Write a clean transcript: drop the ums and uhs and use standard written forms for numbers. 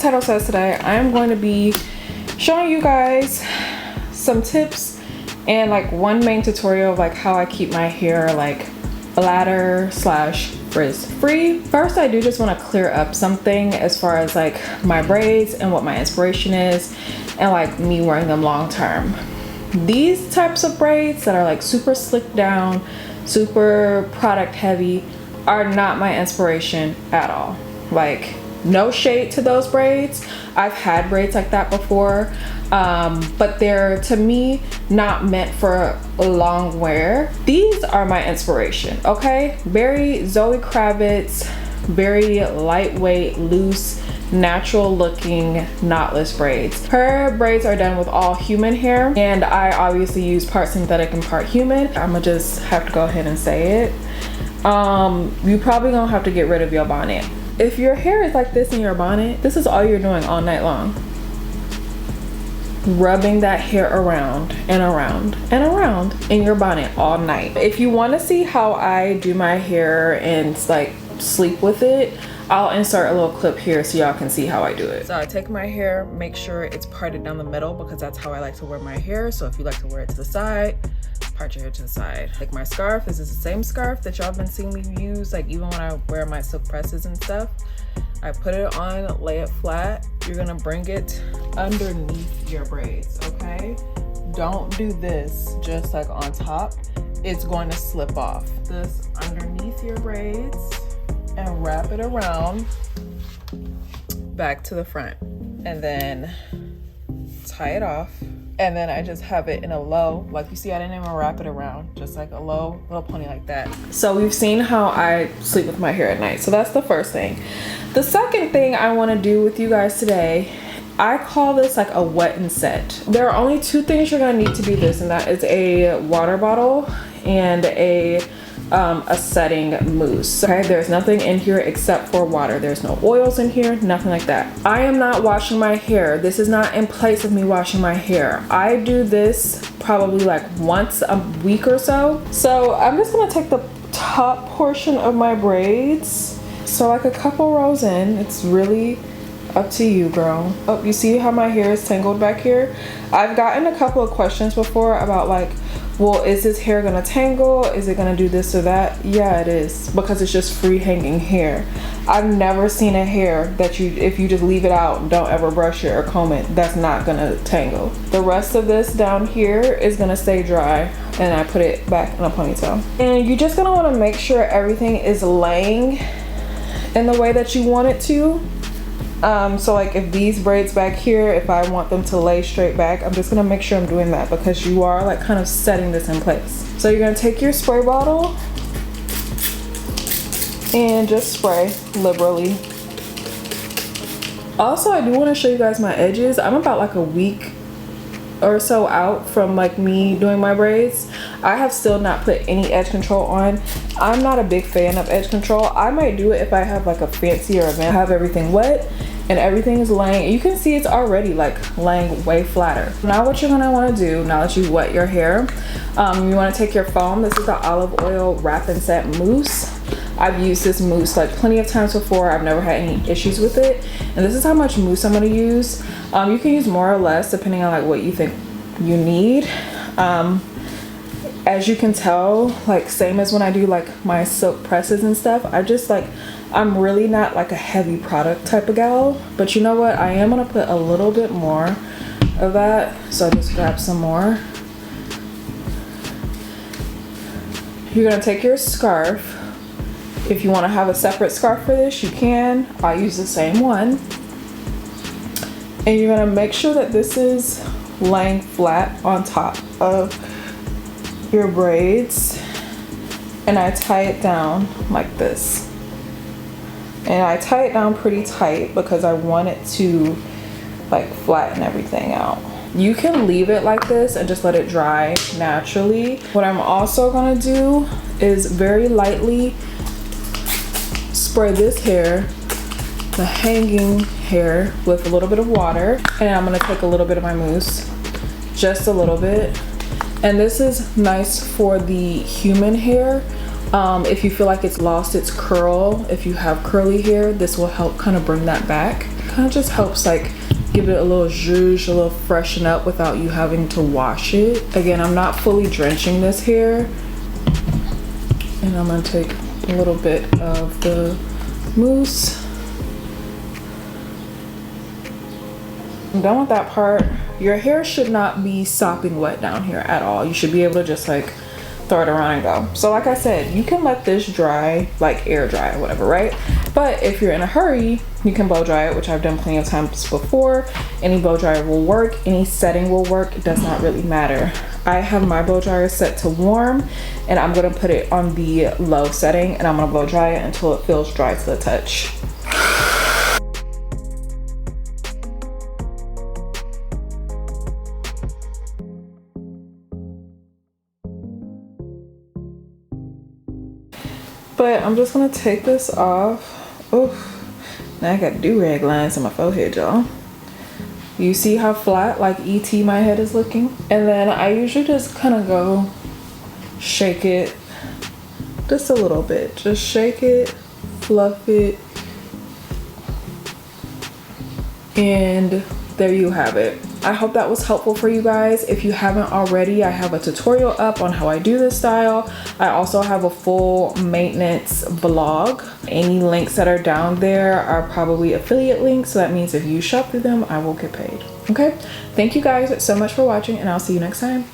title says, today I am going to be showing you guys some tips and like one main tutorial of like how I keep my hair like flatter slash frizz free. First, I do just want to clear up something as far as like my braids and what my inspiration is and like me wearing them long term. These types of braids that are like super slicked down, super product heavy are not my inspiration at all. Like, no shade to those braids. I've had braids like that before, but they're, to me, not meant for long wear. These are my inspiration, okay? Very Zoe Kravitz, very lightweight, loose, natural looking knotless braids. Her braids are done with all human hair, and I obviously use part synthetic and part human. I'm gonna just have to go ahead and say it. You probably gonna have to get rid of your bonnet. If your hair is like this in your bonnet, this is all you're doing all night long. Rubbing that hair around and around and around in your bonnet all night. If you want to see how I do my hair and like sleep with it, I'll insert a little clip here so y'all can see how I do it. So I take my hair, make sure it's parted down the middle because that's how I like to wear my hair. So if you like to wear it to the side, part your hair to the side. Like my scarf, this is the same scarf that y'all been seeing me use, like even when I wear my silk presses and stuff. I put it on, lay it flat. You're gonna bring it underneath your braids, okay? Don't do this just like on top. It's going to slip off. This underneath your braids and wrap it around back to the front, and then tie it off. And then I just have it in a low, like you see, I didn't even wrap it around, just like a low little pony like that. So we've seen how I sleep with my hair at night. So that's the first thing. The second thing I want to do with you guys today, I call this like a wet and set. There are only two things you're gonna need to do this, and that is a water bottle and a setting mousse. Okay, there's nothing in here except for water. There's no oils in here, nothing like that. I am not washing my hair. This is not in place of me washing my hair. I do this probably like once a week or so. So I'm just gonna take the top portion of my braids, so like a couple rows in. It's really up to you, girl. Oh, you see how my hair is tangled back here? I've gotten a couple of questions before about like, well, is this hair gonna tangle? Is it gonna do this or that? Yeah, it is, because it's just free hanging hair. I've never seen a hair that if you just leave it out, don't ever brush it or comb it, that's not gonna tangle. The rest of this down here is gonna stay dry, and I put it back in a ponytail. And you're just gonna wanna make sure everything is laying in the way that you want it to. So like if these braids back here, if I want them to lay straight back, I'm just gonna make sure I'm doing that, because you are like kind of setting this in place. So you're gonna take your spray bottle and just spray liberally. Also, I do want to show you guys my edges. I'm about like a week or so out from like me doing my braids. I have still not put any edge control on. I'm not a big fan of edge control. I might do it if I have like a fancier event, have everything wet and everything is laying. You can see it's already like laying way flatter. Now what you're gonna want to do, now that you wet your hair, you want to take your foam. This is the olive oil wrap and set mousse. I've used this mousse like plenty of times before. I've never had any issues with it. And this is how much mousse I'm gonna use. You can use more or less depending on like what you think you need. As you can tell, like same as when I do like my silk presses and stuff, I'm really not like a heavy product type of gal, but you know what, I am gonna put a little bit more of that. So I just grab some more. You're gonna take your scarf. If you want to have a separate scarf for this, you can. I use the same one. And you're gonna make sure that this is laying flat on top of your braids. And I tie it down like this. And I tie it down pretty tight because I want it to like flatten everything out. You can leave it like this and just let it dry naturally. What I'm also gonna do is very lightly spray this hair, the hanging hair, with a little bit of water, and I'm gonna take a little bit of my mousse, just a little bit. And this is nice for the human hair. If you feel like it's lost its curl, if you have curly hair, this will help kind of bring that back. kind of just helps like give it a little zhuzh, a little freshen up without you having to wash it. Again, I'm not fully drenching this hair, and I'm gonna take a little bit of the mousse. I'm done with that part. Your hair should not be sopping wet down here at all. You should be able to just like throw it around and go. So like I said, you can let this dry, like air dry or whatever, right? But if you're in a hurry, you can blow dry it, which I've done plenty of times before. Any blow dryer will work, any setting will work, it does not really matter. I have my blow dryer set to warm, and I'm gonna put it on the low setting, and I'm gonna blow dry it until it feels dry to the touch. But I'm just gonna take this off. Oof. Now I got do-rag lines on my forehead, y'all. You see how flat, like E.T. my head is looking? And then I usually just kind of go shake it just a little bit. Just shake it, fluff it, and there you have it. I hope that was helpful for you guys. If you haven't already, I have a tutorial up on how I do this style. I also have a full maintenance vlog. Any links that are down there are probably affiliate links, so that means if you shop through them, I will get paid. Okay, thank you guys so much for watching, and I'll see you next time.